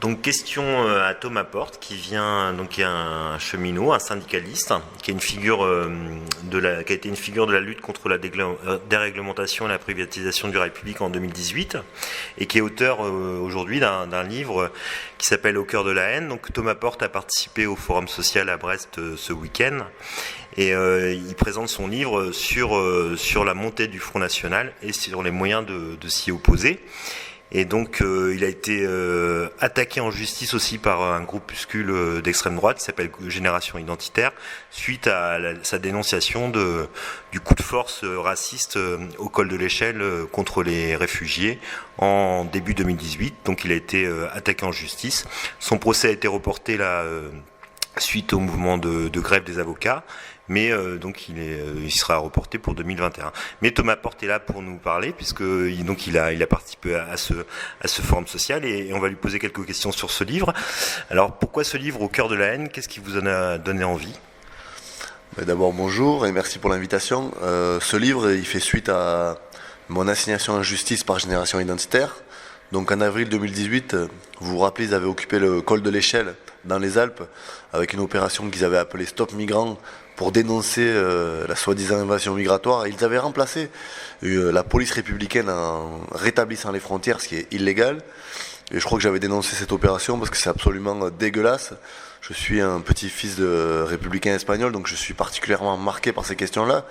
Donc question à Thomas Porte qui vient donc qui est un cheminot, un syndicaliste, qui est une figure qui a été une figure de la lutte contre la déréglementation et la privatisation du rail public en 2018 et qui est auteur aujourd'hui d'un livre qui s'appelle Au cœur de la haine. Donc Thomas Porte a participé au Forum social à Brest ce week-end et il présente son livre sur la montée du Front National et sur les moyens de s'y opposer. Et donc il a été attaqué en justice aussi par un groupuscule d'extrême droite qui s'appelle Génération Identitaire suite à sa dénonciation du coup de force raciste au col de l'Échelle contre les réfugiés en début 2018. Donc il a été attaqué en justice. Son procès a été reporté là suite au mouvement de grève des avocats. Mais donc il sera reporté pour 2021. Mais Thomas Porte est là pour nous parler puisque il a participé à ce forum social et on va lui poser quelques questions sur ce livre. Alors pourquoi ce livre Au cœur de la haine? Qu'est-ce qui vous en a donné envie? D'abord bonjour et merci pour l'invitation. Ce livre il fait suite à mon assignation en justice par Génération Identitaire. Donc en avril 2018, vous vous rappelez, ils avaient occupé le col de l'Échelle dans les Alpes avec une opération qu'ils avaient appelée Stop Migrants pour dénoncer la soi-disant invasion migratoire. Ils avaient remplacé la police républicaine en rétablissant les frontières, ce qui est illégal. Et je crois que j'avais dénoncé cette opération parce que c'est absolument dégueulasse. Je suis un petit-fils de républicain espagnol, donc je suis particulièrement marqué par ces questions-là.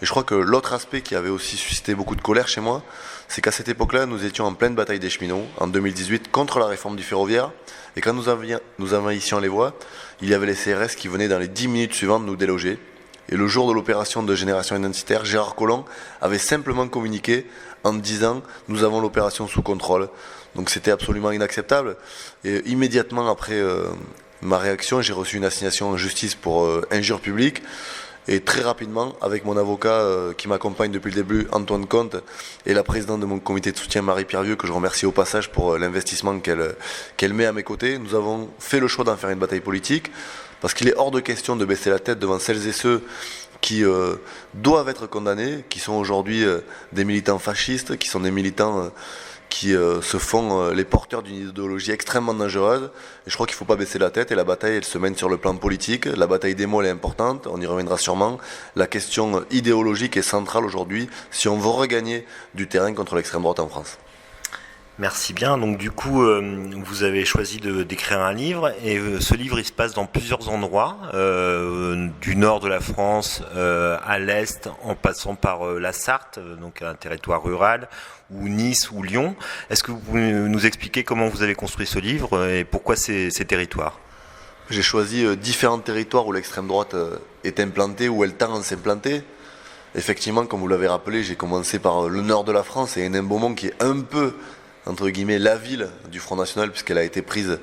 Et je crois que l'autre aspect qui avait aussi suscité beaucoup de colère chez moi, c'est qu'à cette époque-là, nous étions en pleine bataille des cheminots, en 2018, contre la réforme du ferroviaire. Et quand nous envahissions les voies, il y avait les CRS qui venaient dans les 10 minutes suivantes nous déloger. Et le jour de l'opération de Génération Identitaire, Gérard Collomb avait simplement communiqué en disant « Nous avons l'opération sous contrôle ». Donc c'était absolument inacceptable. Et immédiatement après ma réaction, j'ai reçu une assignation en justice pour injure publique. Et très rapidement, avec mon avocat qui m'accompagne depuis le début, Antoine Comte, et la présidente de mon comité de soutien, Marie-Pierre Vieux, que je remercie au passage pour l'investissement qu'elle met à mes côtés, nous avons fait le choix d'en faire une bataille politique, parce qu'il est hors de question de baisser la tête devant celles et ceux qui doivent être condamnés, qui sont aujourd'hui des militants fascistes, qui sont des militants qui se font les porteurs d'une idéologie extrêmement dangereuse. Et je crois qu'il ne faut pas baisser la tête. Et la bataille, elle se mène sur le plan politique. La bataille des mots, elle est importante. On y reviendra sûrement. La question idéologique est centrale aujourd'hui si on veut regagner du terrain contre l'extrême droite en France. Merci bien. Donc du coup, vous avez choisi d'écrire un livre et ce livre, il se passe dans plusieurs endroits, du nord de la France à l'est, en passant par la Sarthe, donc un territoire rural, ou Nice ou Lyon. Est-ce que vous pouvez nous expliquer comment vous avez construit ce livre et pourquoi ces territoires? J'ai choisi différents territoires où l'extrême droite est implantée, où elle tend à s'implanter. Effectivement, comme vous l'avez rappelé, j'ai commencé par le nord de la France et Hénin-Beaumont qui est un peu entre guillemets la ville du Front National puisqu'elle a été prise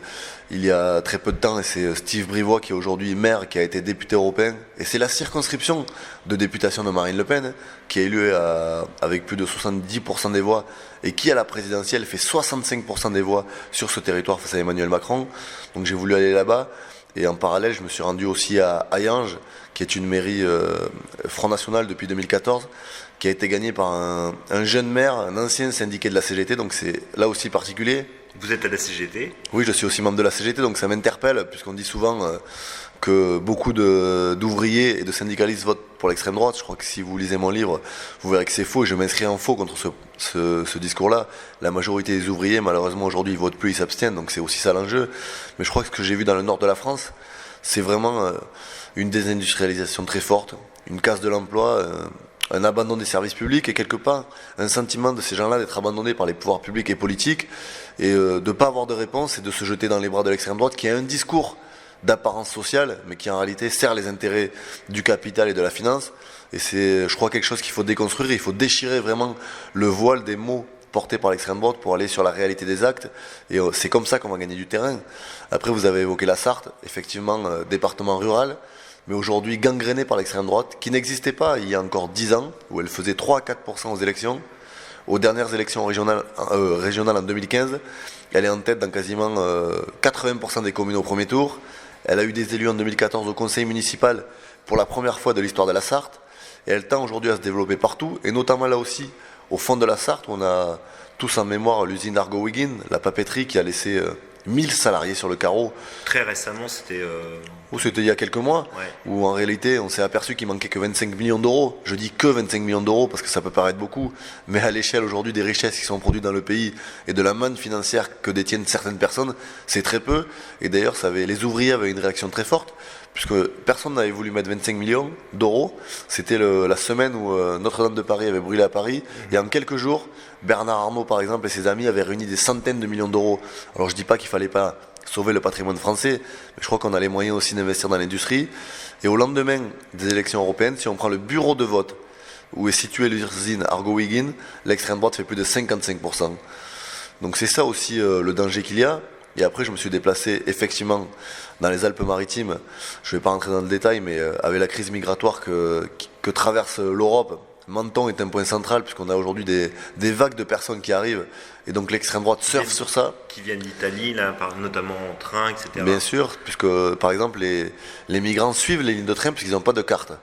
il y a très peu de temps et c'est Steve Brivois qui est aujourd'hui maire, qui a été député européen et c'est la circonscription de députation de Marine Le Pen qui est élue avec plus de 70% des voix et qui à la présidentielle fait 65% des voix sur ce territoire face à Emmanuel Macron. Donc j'ai voulu aller là-bas et en parallèle je me suis rendu aussi à Hayange qui est une mairie Front National depuis 2014 qui a été gagné par un jeune maire, un ancien syndiqué de la CGT, donc c'est là aussi particulier. Vous êtes à la CGT? Oui, je suis aussi membre de la CGT, donc ça m'interpelle, puisqu'on dit souvent que beaucoup d'ouvriers et de syndicalistes votent pour l'extrême droite. Je crois que si vous lisez mon livre, vous verrez que c'est faux, et je m'inscris en faux contre ce discours-là. La majorité des ouvriers, malheureusement, aujourd'hui, ils votent plus, ils s'abstiennent, donc c'est aussi ça l'enjeu. Mais je crois que ce que j'ai vu dans le nord de la France, c'est vraiment une désindustrialisation très forte, une casse de l'emploi, un abandon des services publics et quelque part un sentiment de ces gens-là d'être abandonnés par les pouvoirs publics et politiques et de ne pas avoir de réponse et de se jeter dans les bras de l'extrême droite qui a un discours d'apparence sociale mais qui en réalité sert les intérêts du capital et de la finance et c'est je crois quelque chose qu'il faut déconstruire, il faut déchirer vraiment le voile des mots portés par l'extrême droite pour aller sur la réalité des actes et c'est comme ça qu'on va gagner du terrain. Après vous avez évoqué la Sarthe, effectivement département rural mais aujourd'hui gangrénée par l'extrême droite, qui n'existait pas il y a encore 10 ans, où elle faisait 3 à 4% aux élections. Aux dernières élections régionales en 2015, elle est en tête dans quasiment 80% des communes au premier tour. Elle a eu des élus en 2014 au conseil municipal pour la première fois de l'histoire de la Sarthe, et elle tend aujourd'hui à se développer partout, et notamment là aussi, au fond de la Sarthe, où on a tous en mémoire l'usine Argo-Wiggin, la papeterie qui a laissé 1000 salariés sur le carreau. Très récemment, c'était... Ou c'était il y a quelques mois, Ouais. où en réalité on s'est aperçu qu'il manquait que 25 millions d'euros. Je dis que 25 millions d'euros parce que ça peut paraître beaucoup, mais à l'échelle aujourd'hui des richesses qui sont produites dans le pays et de la manne financière que détiennent certaines personnes, c'est très peu. Et d'ailleurs, les ouvriers avaient une réaction très forte, puisque personne n'avait voulu mettre 25 millions d'euros. C'était la semaine où Notre-Dame de Paris avait brûlé à Paris, et en quelques jours, Bernard Arnault par exemple et ses amis avaient réuni des centaines de millions d'euros. Alors je dis pas qu'il fallait pas sauver le patrimoine français, mais je crois qu'on a les moyens aussi d'investir dans l'industrie. Et au lendemain des élections européennes, si on prend le bureau de vote où est située l'usine Argo-Wiggin, l'extrême droite fait plus de 55%. Donc c'est ça aussi le danger qu'il y a. Et après, je me suis déplacé effectivement dans les Alpes-Maritimes. Je ne vais pas rentrer dans le détail, mais avec la crise migratoire que traverse l'Europe, Menton est un point central puisqu'on a aujourd'hui des vagues de personnes qui arrivent. Et donc l'extrême droite surfe sur ça. Qui viennent d'Italie, là, notamment en train, etc. Bien sûr, puisque par exemple les migrants suivent les lignes de train puisqu'ils n'ont pas de carte.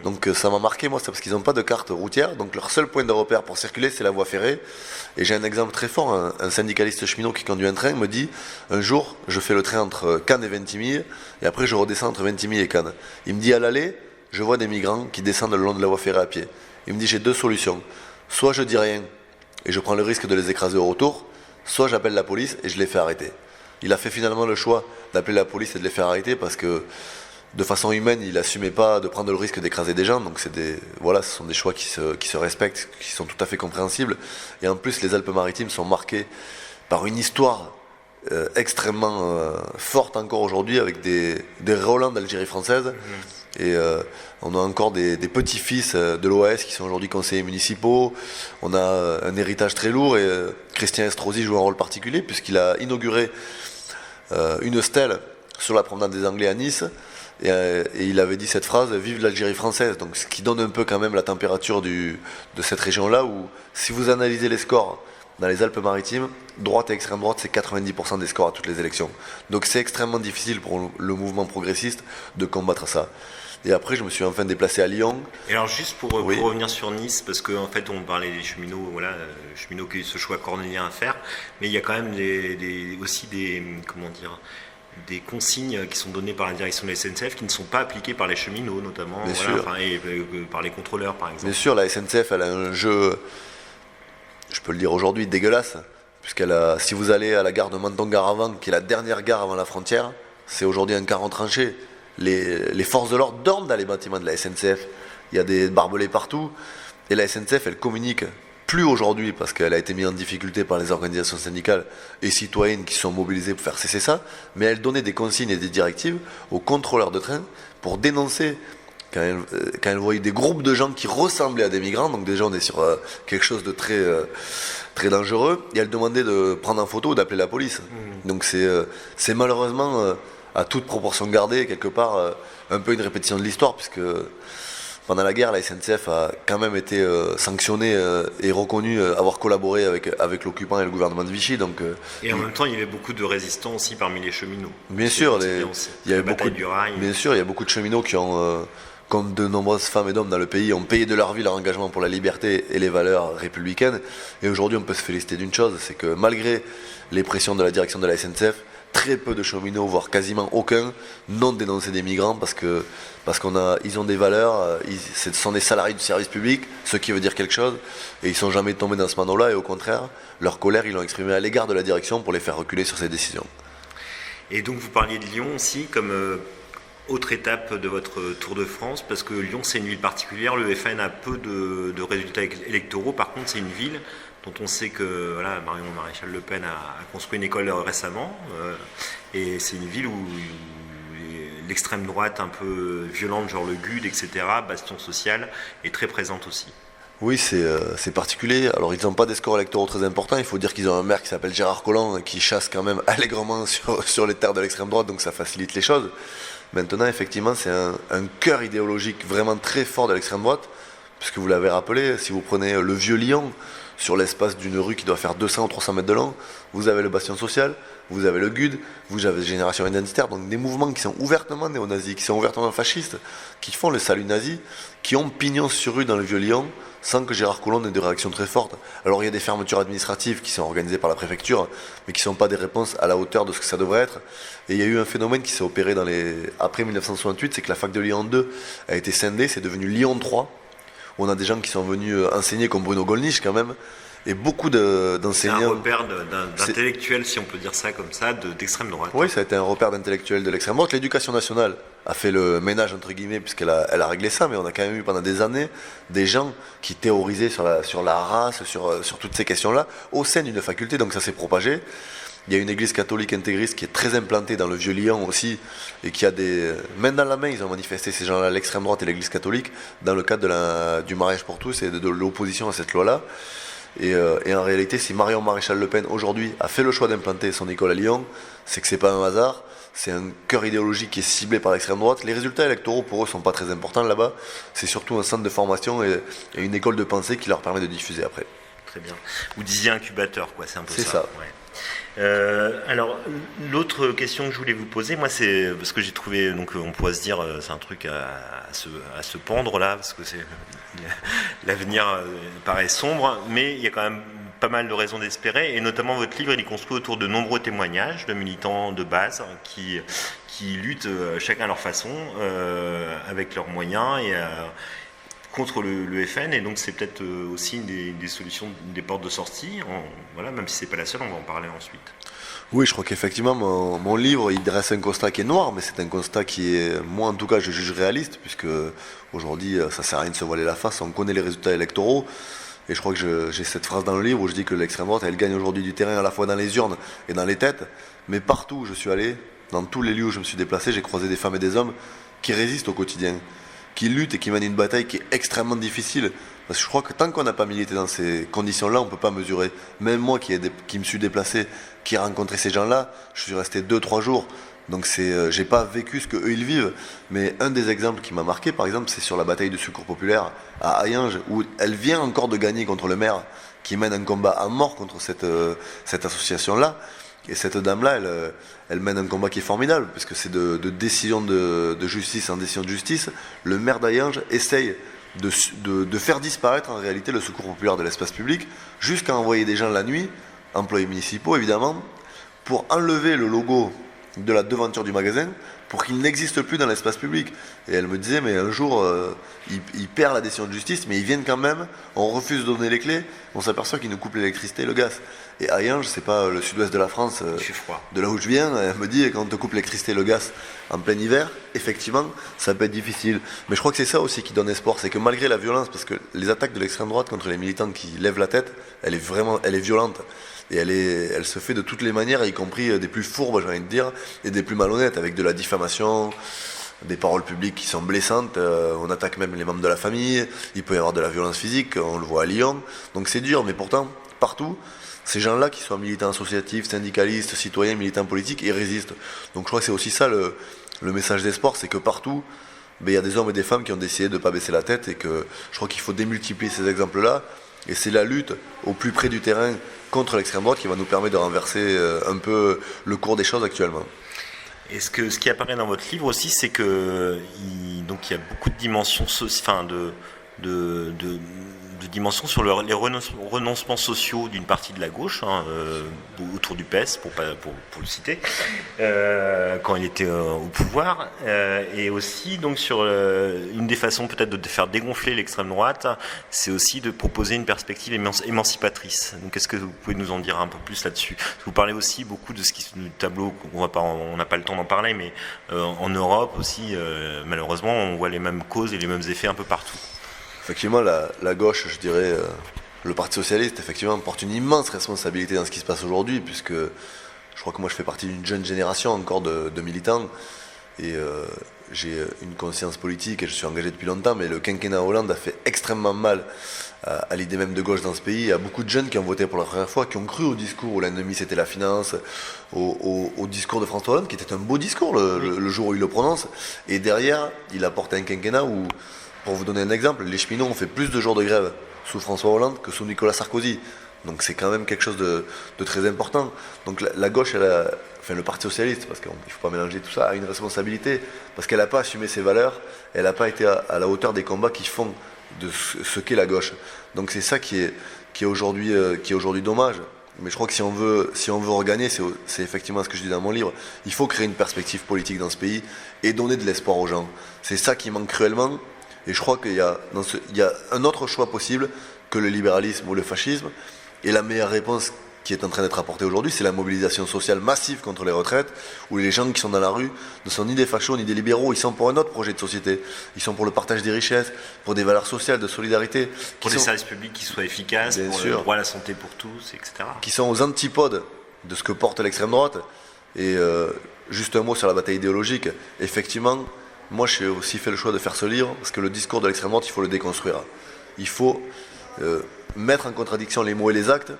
Donc ça m'a marqué moi, c'est parce qu'ils n'ont pas de carte routière. Donc leur seul point de repère pour circuler, c'est la voie ferrée. Et j'ai un exemple très fort, un syndicaliste cheminot qui conduit un train me dit, un jour je fais le train entre Cannes et Ventimille, et après je redescends entre Ventimille et Cannes. Il me dit à l'aller, je vois des migrants qui descendent le long de la voie ferrée à pied. Il me dit j'ai deux solutions, soit je dis rien et je prends le risque de les écraser au retour, soit j'appelle la police et je les fais arrêter. Il a fait finalement le choix d'appeler la police et de les faire arrêter parce que de façon humaine, il n'assumait pas de prendre le risque d'écraser des gens. Donc ce sont des choix qui se respectent, qui sont tout à fait compréhensibles. Et en plus, les Alpes-Maritimes sont marquées par une histoire extrêmement forte encore aujourd'hui avec des Roland d'Algérie française. Et on a encore des petits-fils de l'OAS qui sont aujourd'hui conseillers municipaux. On a un héritage très lourd et Christian Estrosi joue un rôle particulier puisqu'il a inauguré une stèle sur la promenade des Anglais à Nice. Et il avait dit cette phrase, vive l'Algérie française. Donc ce qui donne un peu quand même la température de cette région-là où si vous analysez les scores dans les Alpes-Maritimes, droite et extrême droite, c'est 90% des scores à toutes les élections. Donc c'est extrêmement difficile pour le mouvement progressiste de combattre ça. Et après, je me suis enfin déplacé à Lyon. Et alors, juste pour revenir sur Nice, parce qu'en fait, on parlait des cheminots, voilà, cheminots qui ont eu ce choix cornélien à faire, mais il y a quand même aussi des consignes qui sont données par la direction de la SNCF qui ne sont pas appliquées par les cheminots, notamment, et par les contrôleurs, par exemple. Bien sûr, la SNCF, elle a un jeu, je peux le dire aujourd'hui, dégueulasse, si vous allez à la gare de Menton-Gare-Avant, qui est la dernière gare avant la frontière, c'est aujourd'hui un car en tranchée. Les forces de l'ordre dorment dans les bâtiments de la SNCF. Il y a des barbelés partout. Et la SNCF, elle communique plus aujourd'hui parce qu'elle a été mise en difficulté par les organisations syndicales et citoyennes qui sont mobilisées pour faire cesser ça. Mais elle donnait des consignes et des directives aux contrôleurs de train pour dénoncer quand elle voyait des groupes de gens qui ressemblaient à des migrants. Donc déjà, on est sur quelque chose de très, très dangereux. Et elle demandait de prendre en photo ou d'appeler la police. Donc c'est malheureusement... à toute proportion gardée, quelque part, un peu une répétition de l'histoire, puisque pendant la guerre, la SNCF a quand même été sanctionnée et reconnue avoir collaboré avec l'occupant et le gouvernement de Vichy. Donc, et en même temps, il y avait beaucoup de résistants aussi parmi les cheminots. Bien sûr, il y avait beaucoup de cheminots qui ont, comme de nombreuses femmes et d'hommes dans le pays, ont payé de leur vie leur engagement pour la liberté et les valeurs républicaines. Et aujourd'hui, on peut se féliciter d'une chose, c'est que malgré les pressions de la direction de la SNCF, très peu de cheminots, voire quasiment aucun, n'ont dénoncé des migrants parce qu'ils ont des valeurs, ce sont des salariés du service public, ce qui veut dire quelque chose, et ils ne sont jamais tombés dans ce panneau-là, et au contraire, leur colère, ils l'ont exprimée à l'égard de la direction pour les faire reculer sur ces décisions. Et donc vous parliez de Lyon aussi, comme autre étape de votre Tour de France, parce que Lyon c'est une ville particulière, le FN a peu de résultats électoraux, par contre c'est une ville dont on sait que Marion Maréchal Le Pen a construit une école récemment, et c'est une ville où l'extrême droite un peu violente, genre le GUD, etc., bastion social, est très présente aussi. Oui, c'est particulier. Alors ils n'ont pas des scores électoraux très importants, il faut dire qu'ils ont un maire qui s'appelle Gérard Collomb, qui chasse quand même allègrement sur les terres de l'extrême droite, donc ça facilite les choses. Maintenant, effectivement, c'est un cœur idéologique vraiment très fort de l'extrême droite, puisque vous l'avez rappelé, si vous prenez le vieux Lyon, sur l'espace d'une rue qui doit faire 200 ou 300 mètres de long. Vous avez le Bastion social, vous avez le GUD, vous avez Génération Identitaire, donc des mouvements qui sont ouvertement néo-nazis, qui sont ouvertement fascistes, qui font le salut nazi, qui ont pignon sur rue dans le Vieux-Lyon, sans que Gérard Collomb ait de réaction très forte. Alors il y a des fermetures administratives qui sont organisées par la préfecture, mais qui ne sont pas des réponses à la hauteur de ce que ça devrait être. Et il y a eu un phénomène qui s'est opéré après 1968, c'est que la fac de Lyon 2 a été scindée, c'est devenu Lyon 3. On a des gens qui sont venus enseigner comme Bruno Gollnisch quand même, et beaucoup d'enseignants... C'est un repère d'intellectuels, si on peut dire ça comme ça, d'extrême droite. Oui, ça a été un repère d'intellectuels de l'extrême droite. L'éducation nationale a fait le ménage, entre guillemets, puisqu'elle a réglé ça, mais on a quand même eu pendant des années des gens qui théorisaient sur la race, sur toutes ces questions-là, au sein d'une faculté, donc ça s'est propagé. Il y a une église catholique intégriste qui est très implantée dans le Vieux-Lyon aussi, et qui a des main dans la main, ils ont manifesté ces gens-là, l'extrême droite et l'église catholique, dans le cadre du mariage pour tous et de l'opposition à cette loi-là. Et en réalité, si Marion Maréchal Le Pen aujourd'hui a fait le choix d'implanter son école à Lyon, c'est que c'est pas un hasard, c'est un cœur idéologique qui est ciblé par l'extrême droite. Les résultats électoraux pour eux sont pas très importants là-bas, c'est surtout un centre de formation et une école de pensée qui leur permet de diffuser après. Très bien. Vous disiez incubateur, quoi, c'est un peu ça. C'est ça. Ouais. Alors, l'autre question que je voulais vous poser, moi, c'est parce que j'ai trouvé, donc on pourrait se dire, c'est un truc à se pendre là, parce que l'avenir paraît sombre, mais il y a quand même pas mal de raisons d'espérer, et notamment votre livre, il est construit autour de nombreux témoignages de militants de base qui luttent chacun à leur façon, avec leurs moyens et contre le FN, et donc c'est peut-être aussi des solutions, des portes de sortie, voilà, même si c'est pas la seule, on va en parler ensuite. Oui, je crois qu'effectivement, mon livre, il dresse un constat qui est noir, mais c'est un constat qui est, moi en tout cas, je juge réaliste, puisque aujourd'hui, ça sert à rien de se voiler la face, on connaît les résultats électoraux, et je crois que j'ai cette phrase dans le livre où je dis que l'extrême droite, elle gagne aujourd'hui du terrain à la fois dans les urnes et dans les têtes, mais partout où je suis allé, dans tous les lieux où je me suis déplacé, j'ai croisé des femmes et des hommes qui résistent au quotidien, qui luttent et qui mènent une bataille qui est extrêmement difficile. Parce que je crois que tant qu'on n'a pas milité dans ces conditions-là, on ne peut pas mesurer. Même moi qui me suis déplacé, qui ai rencontré ces gens-là, je suis resté 2-3 jours. Donc j'ai pas vécu ce qu'eux ils vivent. Mais un des exemples qui m'a marqué, par exemple, c'est sur la bataille de Secours Populaire à Hayange, où elle vient encore de gagner contre le maire, qui mène un combat à mort contre cette association-là. Et cette dame-là, elle mène un combat qui est formidable, puisque c'est de décision de justice en décision de justice. Le maire d'Hayange essaye de faire disparaître en réalité le Secours Populaire de l'espace public, jusqu'à envoyer des gens la nuit, employés municipaux évidemment, pour enlever le logo de la devanture du magasin, pour qu'il n'existe plus dans l'espace public. Et elle me disait, mais un jour, il perd la décision de justice, mais ils viennent quand même, on refuse de donner les clés, on s'aperçoit qu'ils nous coupent l'électricité et le gaz. Et Hayange, c'est pas le sud-ouest de la France, de là où je viens, elle me dit, quand on te coupe l'électricité et le gaz en plein hiver, effectivement, ça peut être difficile. Mais je crois que c'est ça aussi qui donne espoir, c'est que malgré la violence, parce que les attaques de l'extrême droite contre les militants qui lèvent la tête, elle est violente. Et elle se fait de toutes les manières, y compris des plus fourbes, j'ai envie de dire, et des plus malhonnêtes, avec de la diffamation, des paroles publiques qui sont blessantes, on attaque même les membres de la famille, il peut y avoir de la violence physique, on le voit à Lyon, donc c'est dur, mais pourtant, partout, ces gens-là, qui soient militants associatifs, syndicalistes, citoyens, militants politiques, ils résistent. Donc je crois que c'est aussi ça le message d'espoir, c'est que partout, il y a des hommes et des femmes qui ont décidé de ne pas baisser la tête, et que je crois qu'il faut démultiplier ces exemples-là, et c'est la lutte au plus près du terrain contre l'extrême droite qui va nous permettre de renverser un peu le cours des choses actuellement. Et ce qui apparaît dans votre livre aussi, c'est que donc il y a beaucoup de dimensions, de dimensions sur les renoncements sociaux d'une partie de la gauche, autour du PS, pour le citer, quand il était au pouvoir, et aussi donc sur une des façons peut-être de faire dégonfler l'extrême droite, c'est aussi de proposer une perspective émancipatrice. Donc est-ce que vous pouvez nous en dire un peu plus là-dessus? Vous parlez aussi beaucoup de du tableau, on n'a pas le temps d'en parler, mais en Europe aussi, malheureusement, on voit les mêmes causes et les mêmes effets un peu partout. Effectivement, la gauche, je dirais, le Parti Socialiste, effectivement, porte une immense responsabilité dans ce qui se passe aujourd'hui, puisque je crois que moi je fais partie d'une jeune génération encore de militants, et j'ai une conscience politique et je suis engagé depuis longtemps, mais le quinquennat Hollande a fait extrêmement mal à l'idée même de gauche dans ce pays. Il y a beaucoup de jeunes qui ont voté pour la première fois, qui ont cru au discours où l'ennemi c'était la finance, au discours de François Hollande, qui était un beau discours le jour où il le prononce, et derrière, il apporte un quinquennat où, pour vous donner un exemple, les cheminots ont fait plus de jours de grève sous François Hollande que sous Nicolas Sarkozy. Donc c'est quand même quelque chose de très important. Donc la gauche, le Parti Socialiste, parce qu'il ne faut pas mélanger tout ça, a une responsabilité, parce qu'elle n'a pas assumé ses valeurs, elle n'a pas été à la hauteur des combats qui font de ce qu'est la gauche. Donc c'est ça qui est aujourd'hui dommage. Mais je crois que si on veut regagner, c'est effectivement ce que je dis dans mon livre, il faut créer une perspective politique dans ce pays et donner de l'espoir aux gens. C'est ça qui manque cruellement, et je crois qu'il y a un autre choix possible que le libéralisme ou le fascisme, et la meilleure réponse qui est en train d'être apportée aujourd'hui, c'est la mobilisation sociale massive contre les retraites, où les gens qui sont dans la rue ne sont ni des fachos ni des libéraux, ils sont pour un autre projet de société, ils sont pour le partage des richesses, pour des valeurs sociales, de solidarité. Pour des services publics qui soient efficaces, pour le droit à la santé pour tous, etc. Qui sont aux antipodes de ce que porte l'extrême droite. Et juste un mot sur la bataille idéologique. Effectivement, moi j'ai aussi fait le choix de faire ce livre, parce que le discours de l'extrême droite, il faut le déconstruire. Il faut mettre en contradiction les mots et les actes.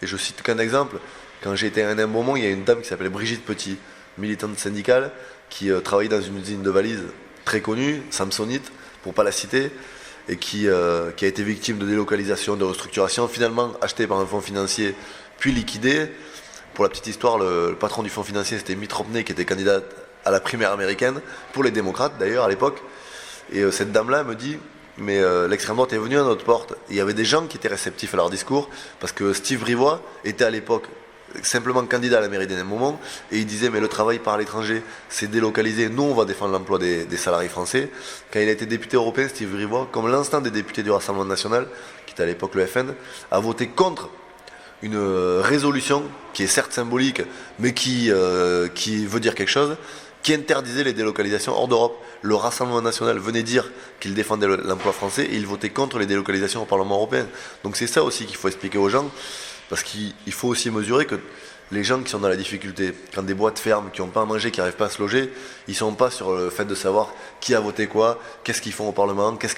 Et je cite qu'un exemple, quand j'ai été à un moment, il y a une dame qui s'appelait Brigitte Petit, militante syndicale, qui travaillait dans une usine de valises très connue, Samsonite, pour ne pas la citer, et qui a été victime de délocalisation, de restructuration, finalement achetée par un fonds financier, puis liquidée. Pour la petite histoire, le patron du fonds financier, c'était Mitt Romney, qui était candidat à la primaire américaine, pour les démocrates d'ailleurs à l'époque. Et cette dame-là me dit... Mais l'extrême droite est venue à notre porte. Il y avait des gens qui étaient réceptifs à leur discours, parce que Steve Brivois était à l'époque simplement candidat à la mairie d'un moment, et il disait mais le travail par l'étranger, c'est délocalisé, nous on va défendre l'emploi des salariés français. Quand il a été député européen, Steve Brivois, comme l'ensemble des députés du Rassemblement national, qui était à l'époque le FN, a voté contre une résolution qui est certes symbolique, mais qui veut dire quelque chose, qui interdisait les délocalisations hors d'Europe. Le Rassemblement national venait dire qu'il défendait l'emploi français et il votait contre les délocalisations au Parlement européen. Donc c'est ça aussi qu'il faut expliquer aux gens, parce qu'il faut aussi mesurer que les gens qui sont dans la difficulté, quand des boîtes ferment, qui n'ont pas à manger, qui n'arrivent pas à se loger, ils ne sont pas sur le fait de savoir qui a voté quoi, qu'est-ce qu'ils font au Parlement, qu'est-ce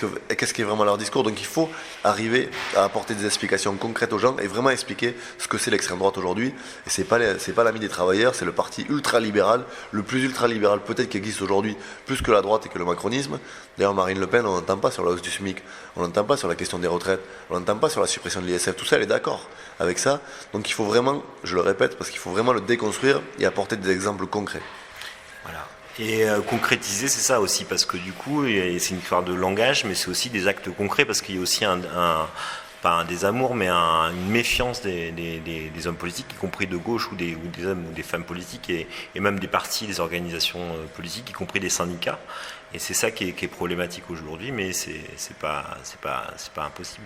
qui est vraiment leur discours. Donc il faut arriver à apporter des explications concrètes aux gens et vraiment expliquer ce que c'est l'extrême droite aujourd'hui. Et c'est pas l'ami des travailleurs, c'est le parti ultralibéral, le plus ultralibéral peut-être qui existe aujourd'hui, plus que la droite et que le macronisme. D'ailleurs Marine Le Pen, on n'entend pas sur la hausse du SMIC, on n'entend pas sur la question des retraites, on n'entend pas sur la suppression de l'ISF, tout ça elle est d'accord avec ça. Donc il faut vraiment, je le répète, parce qu'il faut vraiment le déconstruire et apporter des exemples concrets. Voilà. Et concrétiser, c'est ça aussi, parce que du coup, c'est une histoire de langage, mais c'est aussi des actes concrets, parce qu'il y a aussi pas un désamour, mais une méfiance des hommes politiques, y compris de gauche ou des hommes ou des femmes politiques, et même des partis, des organisations politiques, y compris des syndicats. Et c'est ça qui est problématique aujourd'hui, mais c'est pas impossible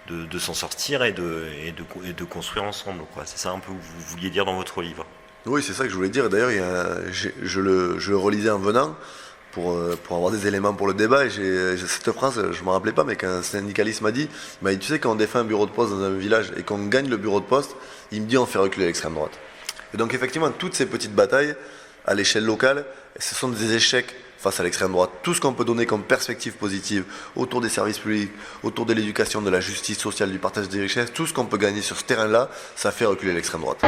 de s'en sortir et de construire ensemble, quoi. C'est ça un peu que vous vouliez dire dans votre livre. Oui, c'est ça que je voulais dire. D'ailleurs, je le relisais en venant pour avoir des éléments pour le débat. Et j'ai cette phrase, je ne me rappelais pas, mais qu'un syndicaliste m'a dit, tu sais, quand on défend un bureau de poste dans un village et qu'on gagne le bureau de poste, il me dit on fait reculer l'extrême droite. Et donc effectivement, toutes ces petites batailles à l'échelle locale, ce sont des échecs face à l'extrême droite. Tout ce qu'on peut donner comme perspective positive autour des services publics, autour de l'éducation, de la justice sociale, du partage des richesses, tout ce qu'on peut gagner sur ce terrain-là, ça fait reculer l'extrême droite.